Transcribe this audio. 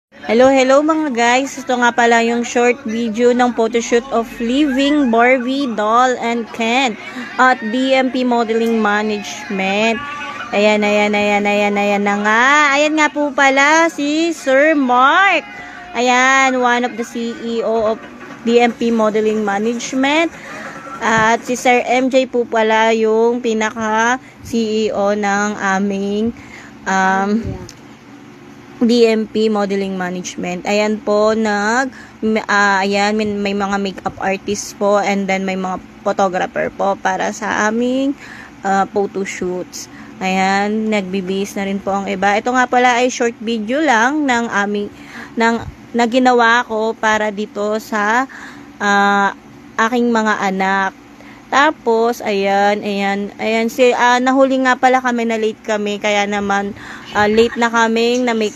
Hello mga guys. Ito nga pala yung short video ng photoshoot of Living Barbie Doll and Ken at DMP Modeling Management. Ayan na nga. Ayan nga po pala si Sir Mark. Ayan, one of the CEO of DMP Modeling Management. At si Sir MJ po pala yung pinaka-CEO ng aming DMP Modeling Management. Ayan po, ayan, may mga makeup artist po and then may mga photographer po para sa aming photo shoots. Ayan, nagbibihis na rin po ang iba. Ito nga pala ay short video lang ng na ginawa ko para dito sa aking mga anak. Tapos, ayan, nahuli nga pala kami na late kami, kaya naman late na kaming na make